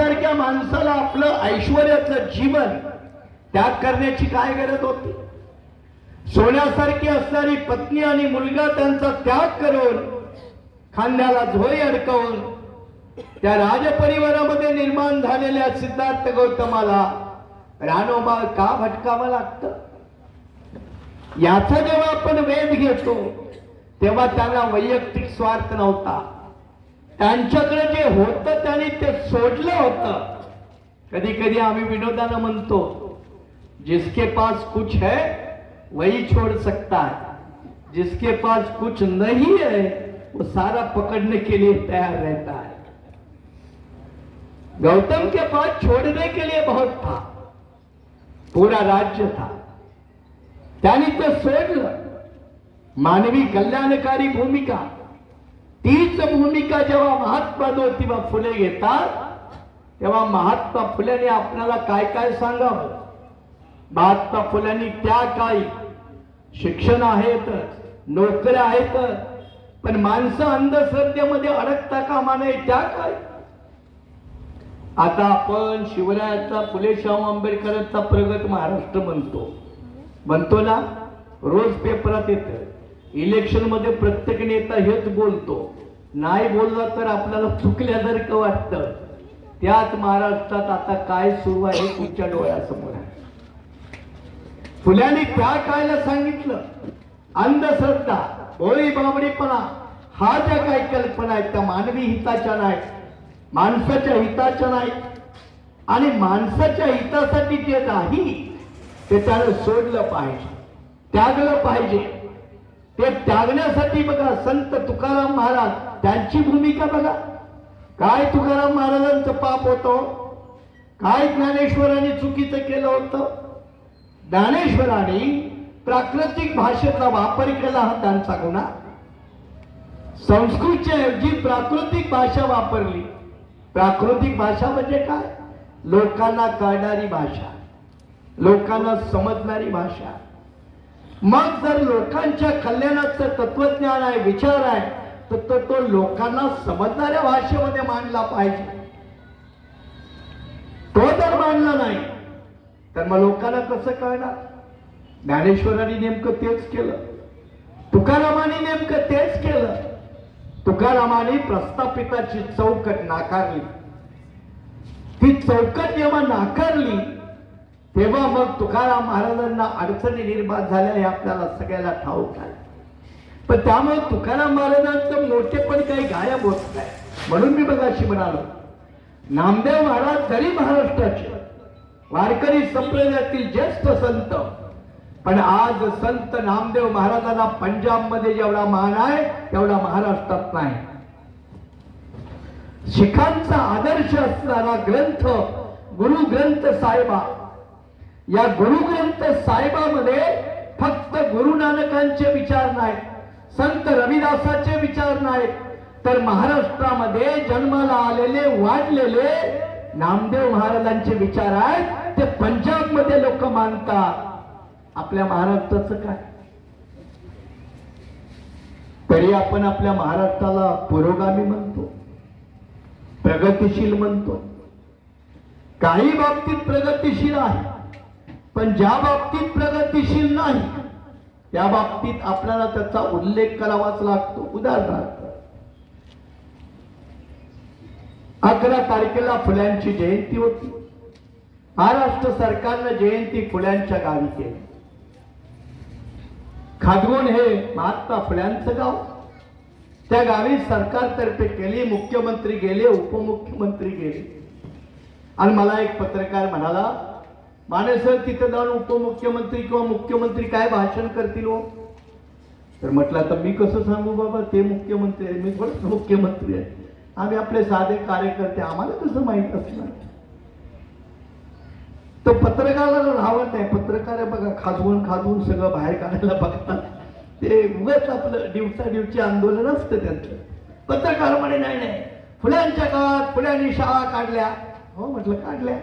सोन्यासारख्या माणसाला आपलं ऐश्वर्याचं जीवन त्याग करण्याची काय गरज होती? सोन्यासारखी असणारी पत्नी आणि मुलगा त्यांचा त्याग करून खांद्याला झोळी अडकवून त्या राजपरिवारामध्ये निर्माण झालेल्या सिद्धार्थ गौतमाला रानोबा का भटकावं लागतं? याचा जेव्हा आपण वेध घेतो तेव्हा त्यांना वैयक्तिक स्वार्थ नव्हता. त्यांच्याकडे जे होतं त्यांनी ते सोडलं होतं. कधी कधी आम्ही विनोदानं म्हणतो, जिसके पास कुछ है वही छोड़ सकता है, जिसके पास कुछ नहीं है वो सारा पकड़ने के लिए तैयार रहता है. गौतम के पास छोड़ने के लिए बहुत था, पूरा राज्य था, त्यांनी ते सोडलं. मानवी कल्याणकारी भूमिका, तीच भूमिका जेव्हा महात्मा ज्योतिबा फुले घेतात तेव्हा महात्मा फुलेने आपल्याला काय काय सांगावं. महात्मा फुल्यांनी त्या काळी शिक्षण आहेत, नोकऱ्या आहेत, पण माणसं अंधश्रद्धेमध्ये अडकता कामा नये त्या काळी. आता आपण शिवरायाचा, फुले शाहू आंबेडकरांचा प्रगत महाराष्ट्र म्हणतो ना. रोज पेपरात येतं, इलेक्शन मध्ये प्रत्येक नेता हेच बोलतो. नाही बोलला तर आपल्याला चुकल्यासारखं वाटतं. त्याच महाराष्ट्रात आता काय सुरू आहे तुमच्या डोळ्यासमोर आहे. फुल्यांनी त्या कायला सांगितलं, अंधश्रद्धा, भोळी बाबडीपणा हा ज्या काही कल्पना आहेत त्या मानवी हिताच्या नाहीत, माणसाच्या हिताच्या नाहीत. आणि माणसाच्या हितासाठी जे नाही ते त्यानं सोडलं पाहिजे, त्यागलं पाहिजे. ते त्यागण्यासाठी बघा संत तुकाराम महाराज, त्यांची भूमिका बघा. काय तुकाराम महाराजांचं पाप होतं, काय ज्ञानेश्वरांनी चुकीचं केलं होतं. ज्ञानेश्वरांनी प्राकृतिक भाषेचा वापर केला हा त्यांचा गुन्हा. संस्कृतच्या ऐवजी प्राकृतिक भाषा वापरली. प्राकृतिक भाषा म्हणजे काय? लोकांना कळणारी भाषा, लोकांना समजणारी भाषा. मग जर लोकांच्या कल्याणाचं तत्वज्ञान आहे, विचार आहे, तर तो लोकांना समजणाऱ्या भाषेमध्ये मांडला पाहिजे. तो जर मांडला नाही तर मग लोकांना कसं कळणार? ज्ञानेश्वरांनी नेमकं तेच केलं, तुकारामांनी नेमकं तेच केलं. तुकारामांनी प्रस्थापिताची चौकट नाकारली. ती चौकट जेव्हा नाकारली तेव्हा मग तुकाराम महाराजांना अडचणी निर्माण झाल्या हे आपल्याला सगळ्याला ठाऊक आहे. पण त्यामुळे तुकाराम महाराजांचं मोठेपण काही गायब होत नाही. म्हणून मी बघाशी म्हणालो, नामदेव महाराज जरी महाराष्ट्राचे वारकरी संप्रदायातील ज्येष्ठ संत, पण आज संत नामदेव महाराजांना पंजाब मध्ये जेवढा मान आहे तेवढा महाराष्ट्रात नाही. शिखांचा आदर्श असणारा ग्रंथ गुरु ग्रंथ साहेबा, या गुरु ग्रंथ साहेबामध्ये फक्त गुरु नानकांचे विचार नाहीत, संत रविदासाचे विचार नाहीत, तर महाराष्ट्रामध्ये जन्माला आलेले वाढलेले नामदेव महाराजांचे विचार आहेत. ते पंजाब मध्ये लोक मानतात. आपल्या महाराष्ट्राचं काय? तरी आपण आपल्या महाराष्ट्राला पुरोगामी म्हणतो, प्रगतिशील म्हणतो. काही बाबतीत प्रगतिशील आहे, पण ज्या बाबतीत प्रगतिशील नाही त्या बाबतीत आपल्याला त्याचा उल्लेख करावाच लागतो. उदाहरणार्थ 11 तारखेला फुल्यांची जयंती होती. महाराष्ट्र सरकारनं जयंती फुल्यांच्या गावी केली. खादगोण हे महात्मा फुल्यांचं गाव. त्या गावी सरकारतर्फे केली. मुख्यमंत्री गेले, उपमुख्यमंत्री गेले. आणि मला एक पत्रकार म्हणाला, माने सर तिथे जाऊन उपमुख्यमंत्री किंवा मुख्यमंत्री काय भाषण करतील हो? तर म्हटलं आता मी कसं सांगू बाबा, ते मुख्यमंत्री आहे, मी थोडंच मुख्यमंत्री आहे. आम्ही आपले साधे कार्यकर्ते, आम्हाला कसं माहित असणार? तो पत्रकाराला राहत नाही. पत्रकार बघा खाजवून सगळं बाहेर काढायला बघतात. ते उगाच आपलं दिवसादिवशी आंदोलन असतं त्यांचं. पत्रकार म्हणे नाही फुल्यांच्या काळात फुल्यांनी शाळा काढल्या. हो म्हटलं काढल्या.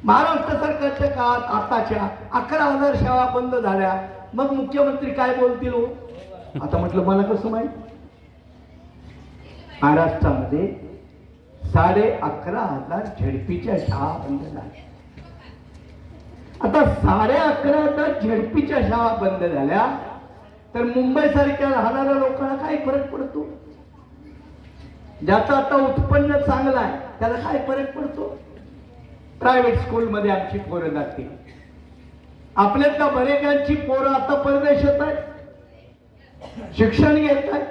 महाराष्ट्र सरकारच्या काळात आताच्या 11,000 शाळा बंद झाल्या. मग मुख्यमंत्री काय बोलतील हो? आता म्हटलं मला कसं माहित? महाराष्ट्रामध्ये 11,500 झेडपीच्या शाळा बंद झाल्या. आता 11,500 झेडपीच्या शाळा बंद झाल्या तर मुंबई सारख्या राहणाऱ्या लोकांना काय फरक पडतो? ज्याचं आता उत्पन्न चांगलं आहे त्याला काय फरक पडतो? प्रायव्हेट स्कूलमध्ये आमची पोरं जाते. आपल्यातल्या बरेकांची पोरं आता परदेशात आहेत, शिक्षण घेत आहेत.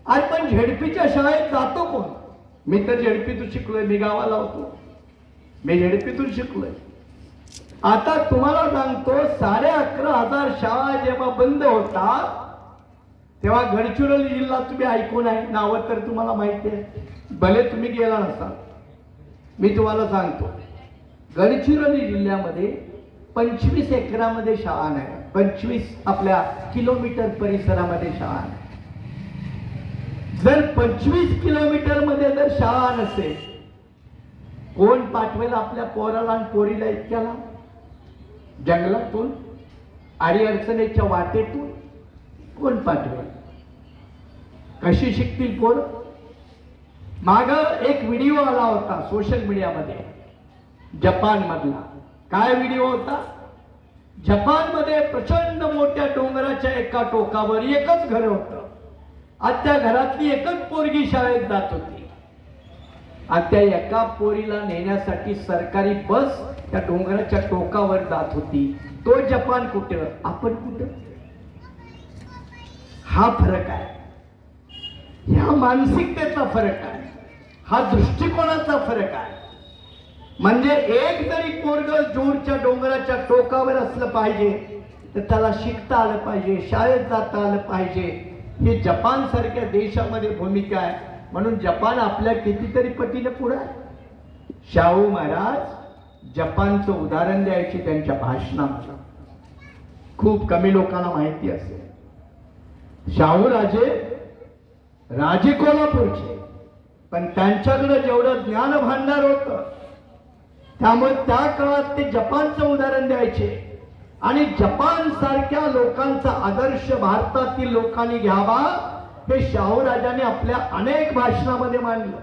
आज पण झेडपीच्या शाळेत जातो कोण? मी तर झेडपीतून शिकलोय, मी गावाला होतो, मी झेडपीतून शिकलोय. आता तुम्हाला सांगतो 11,500 शाळा जेव्हा बंद होतात तेव्हा गडचिरोली जिल्हा तुम्ही ऐकून आहे, नावं तर तुम्हाला माहिती आहे, भले तुम्ही गेला नसाल. मी तुम्हाला सांगतो गडचिरोली जिल्ह्यामध्ये 25 एकरामध्ये शाळा नाही, 25 आपल्या किलोमीटर परिसरामध्ये शाळा नाही. जर 25 किलोमीटर मध्ये जर शाळा नसेल, कोण पाठवेल आपल्या पोराला आणि पोरीला इतक्याला? जंगलातून, आडी अडचणीच्या वाटेतून कोण पाठवेल? कशी शिकतील पोर? माग एक व्हिडिओ आला होता सोशल मीडियामध्ये जपान मधला. काय व्हिडिओ होता? जपान मध्ये प्रचंड मोठ्या डोंगराच्या एका टोकावर एकच घर होतं. आज त्या घरातली एकच पोरगी शाळेत जात होती. आणि त्या एका पोरीला नेण्यासाठी सरकारी बस त्या डोंगराच्या टोकावर जात होती. तो जपान कुठं, आपण कुठं? हा फरक आहे. ह्या मानसिकतेचा फरक आहे, हा दृष्टिकोनाचा फरक आहे. म्हणजे एक जरी पोरग दूरच्या डोंगराच्या टोकावर असलं पाहिजे तर त्याला शिकता आलं पाहिजे, शाळेत जाता आलं पाहिजे. ही जपान सारख्या देशामध्ये भूमिका आहे. म्हणून जपान आपल्या कितीतरी पटीने पुढे आहे. शाहू महाराज जपानचं उदाहरण द्यायचे त्यांच्या भाषणात, खूप कमी लोकांना माहिती असेल. शाहू राजे कोल्हापूरचे, पण त्यांच्याकडे जेवढं ज्ञान भांडार होतं त्यामुळे त्या काळात ते जपानचं उदाहरण द्यायचे. आणि जपान सारख्या लोकांचा आदर्श भारतातील लोकांनी घ्यावा हे शाहू राजाने आपल्या अनेक भाषणामध्ये मांडलं.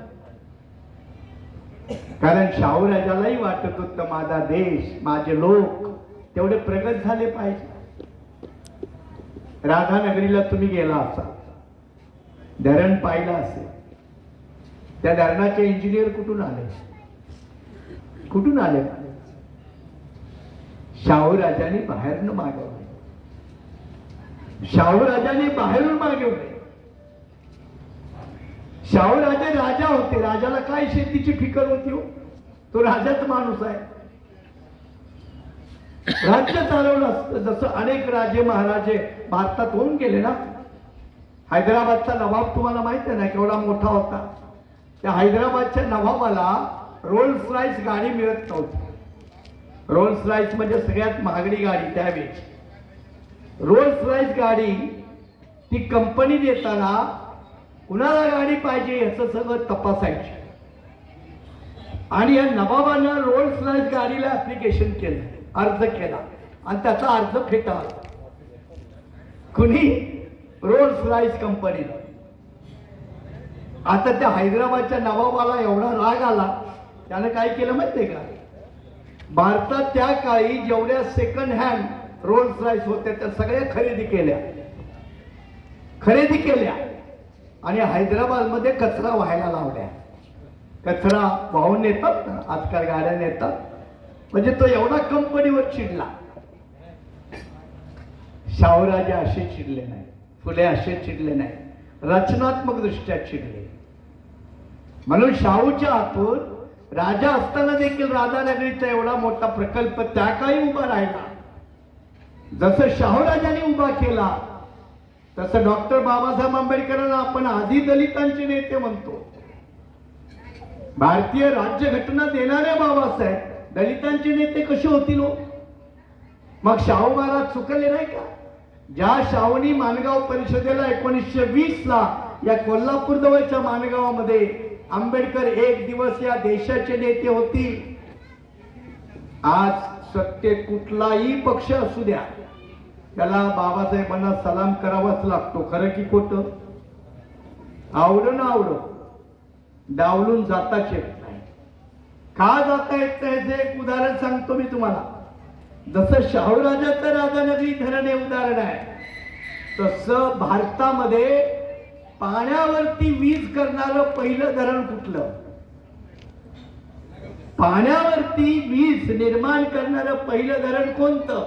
कारण शाहू राजालाही वाटत होतं माझा देश, माझे लोक तेवढे प्रगत झाले पाहिजे. राधानगरीला तुम्ही गेला असाल, धरण पाहिलं असेल. त्या धरणाचे इंजिनियर कुठून आले? कुठून आले? शाहू राजांनी बाहेरनं मागवले. शाहू राजांनी बाहेरून मागवले. शाहू राजे राजा होते, राजाला काय शेतीची फिकर होती हो? तो राजाच माणूस आहे, राज्य चालवलं असतं. जसं अनेक राजे महाराजे भारतात होऊन गेले ना. हैदराबादचा नवाब तुम्हाला माहित आहे ना केवढा मोठा होता. त्या हैदराबादच्या नवाबाला रोल्स रॉयस गाडी मिळत नव्हती. रोल्स रॉयस म्हणजे सगळ्यात महागडी गाडी त्यावेळी. रोल्स रॉयस गाडी ती कंपनी देताना कुणाला गाडी पाहिजे याचं सगळं तपासायचे. आणि या नवाबानं रोल्स रॉयस गाडीला ऍप्लिकेशन केलं, अर्ज केला आणि त्याचा अर्ज फेटाळला. कुणी? रोल्स रॉयस कंपनीला. आता त्या हैदराबादच्या नवाबाला एवढा राग आला, त्यानं काय केलं माहितीये का? भारतात त्या काळी जेवढ्या सेकंड हँड रोल्स रॉयस होत्या त्या सगळ्या खरेदी केल्या आणि हैदराबाद मध्ये कचरा व्हायला लावल्या. कचरा वाहून नेतात ना, आजकाल गाड्या नेतात. म्हणजे तो एवढा कंपनीवर चिडला. शाहूराजे असे चिडले नाही, फुले असे चिडले नाही, रचनात्मक दृष्ट्या चिडले. म्हणून शाहूच्या हातून राजा असताना देखील राधानगरीचा एवढा मोठा प्रकल्प त्या काळी उभा राहिला. जसं शाहू राजांनी उभा केला तसं डॉक्टर बाबासाहेब आंबेडकरांना आपण आधी दलितांचे नेते म्हणतो. भारतीय राज्यघटना देणारे बाबासाहेब दलितांचे नेते कसे होतील हो? मग शाहू महाराज चुकले नाही का? ज्या शाहूनी माणगाव परिषदेला 1920 ला या कोल्हापूर जवळच्या माणगावामध्ये आंबेडकर एक दिवस या देशाचे नेते होतील. आज सत्तेत कुठलाही पक्ष असू द्या त्याला बाबासाहेबांना सलाम करावाच लागतो. खरं की खोटं? आवडो ना आवडो, डावलून जाताच येत नाही. का जाता येत नाही याचं एक उदाहरण सांगतो मी तुम्हाला. जसं शाहूराजाचं राधानगरी धरण हे उदाहरण आहे, तसं भारतामध्ये पाण्यावरती वीज करणारं पहिलं धरण कुठलं? पाण्यावरती वीज निर्माण करणारं पहिलं धरण कोणतं?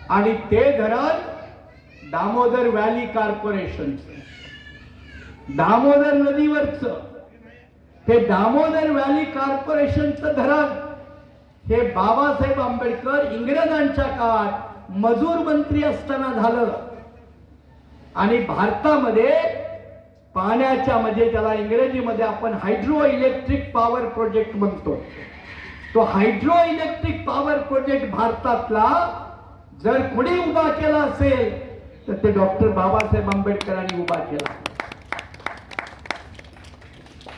आणि ते धरण दामोदर व्हॅली कॉर्पोरेशनचं, दामोदर नदीवरचं. ते दामोदर व्हॅली कॉर्पोरेशनचं धरण हे बाबासाहेब आंबेडकर इंग्रजांच्या काळात मजूर मंत्री असताना झालं. आणि भारतामध्ये पाण्याच्या म्हणजे त्याला इंग्रजीमध्ये आपण हायड्रो इलेक्ट्रिक पॉवर प्रोजेक्ट म्हणतो. तो हायड्रो इलेक्ट्रिक पॉवर प्रोजेक्ट भारतातला जर कोणी उभा केला असेल तर ते डॉक्टर बाबासाहेब आंबेडकरांनी उभा केला.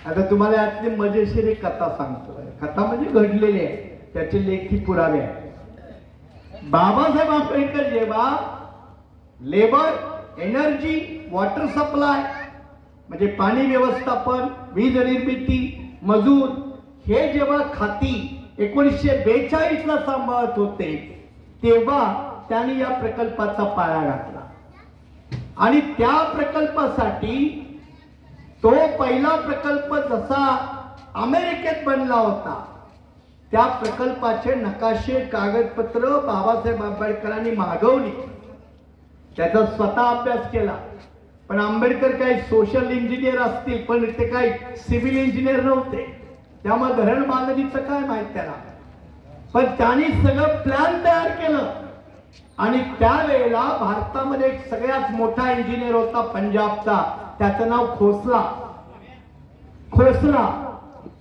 आता तुम्हाला यातली मजेशीर एक कथा सांगतो. कथा म्हणजे घडलेली आहे, त्याचे लेखी पुरावे आहेत. बाबासाहेब आंबेडकर जेव्हा लेबर, एनर्जी, वॉटर सप्लाय म्हणजे पाणी व्यवस्थापन, वीज निर्मिती, मजूर हे जेव्हा खाती 1942 ला सांभाळत होते, तेव्हा त्यांनी या प्रकल्पाचा पाया घातला. आणि त्या प्रकल्पासाठी तो पहिला प्रकल्प जसा अमेरिकेत बनला होता, त्या प्रकल्पाचे नकाशे, कागदपत्र बाबासाहेब आंबेडकरांनी मागवली. त्याचा स्वतः अभ्यास केला. पण आंबेडकर काही सोशल इंजिनियर असतील, पण ते काही सिव्हिल इंजिनियर नव्हते, त्यामुळे धरण बांधणीचं काय माहित त्याला. पण त्यांनी सगळं प्लॅन तयार केलं. आणि त्यावेळेला भारतामध्ये एक सगळ्यात मोठा इंजिनियर होता पंजाबचा, त्याचं नाव खोसला. खोसला,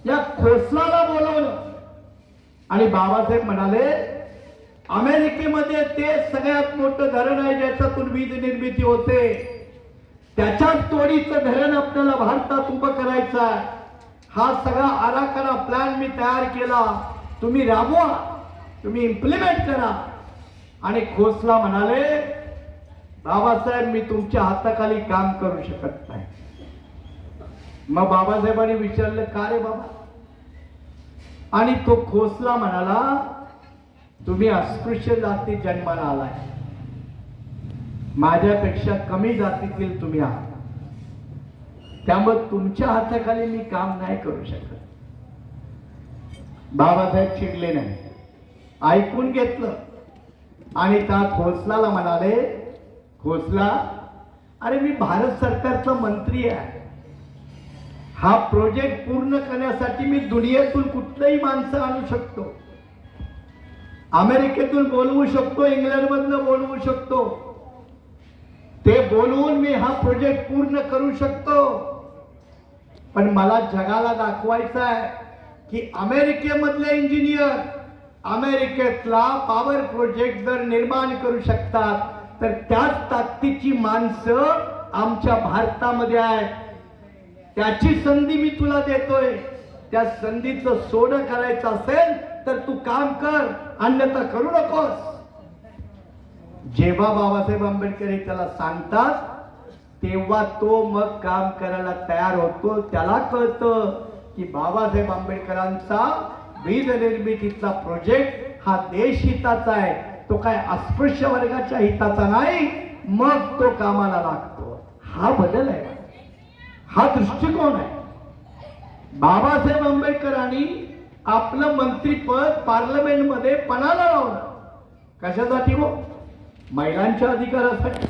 या खोसलाला बोलवलं आणि बाबासाहेब म्हणाले, अमेरिकेमध्ये ते सगळ्यात मोठं धरण आहे ज्याच्यातून वीज निर्मिती होते, त्याच्याच तोडीचं धरण आपल्याला भारतात उभं करायचं आहे. हा सगळा आराखडा प्लॅन मी तयार केला, तुम्ही राबवा, तुम्ही इम्प्लिमेंट करा. आणि खोसला म्हणाले, बाबासाहेब मी तुमच्या हाताखाली काम करू शकत नाही. मग बाबासाहेबांनी विचारलं, का रे बाबा? आणि तो खोसला म्हणाला, तुम्ही अस्पृश्य जाती जन्माला आलाय, माझ्यापेक्षा कमी जातीतील तुम्ही आहात, त्यामुळे तुमच्या हाताखाली मी काम नाही करू शकत. बाबासाहेब चिडले नाही, ऐकून घेतलं. आणि त्या खोसलाला म्हणाले, खोसला अरे मी भारत सरकारचा मंत्री आहे, हा प्रोजेक्ट पूर्ण करण्यासाठी मी दुनियेतून कुठलंही माणसं आणू शकतो, अमेरिकेतून बोलवू शकतो, इंग्लंडमधनं बोलवू शकतो, ते बोलवून मी हा प्रोजेक्ट पूर्ण करू शकतो. पण मला जगाला दाखवायचं आहे की अमेरिकेमधले इंजिनियर अमेरिकेतला पॉवर प्रोजेक्ट जर निर्माण करू शकतात, तर त्याच ताकदीची माणसं आमच्या भारतामध्ये आहे. त्याची संधी मी तुला देतोय. त्या संधीचं सोनं करायचं असेल तर तू काम कर, अन्यथा करू नकोस. जेव्हा बाबासाहेब आंबेडकर हे त्याला सांगतात, तेव्हा तो मग काम करायला तयार होतो. त्याला कळतं की बाबासाहेब आंबेडकरांचा वीज निर्मितीचा प्रोजेक्ट हा देश हिताचा आहे, तो काय अस्पृश्य वर्गाच्या हिताचा नाही. मग तो कामाला लागतो. हा बदल आहे, हा दृष्टिकोन आहे. बाबासाहेब आंबेडकरांनी आपलं मंत्रीपद पार्लमेंटमध्ये पणाला लावलं. कशासाठी हो? महिलांच्या अधिकारासाठी.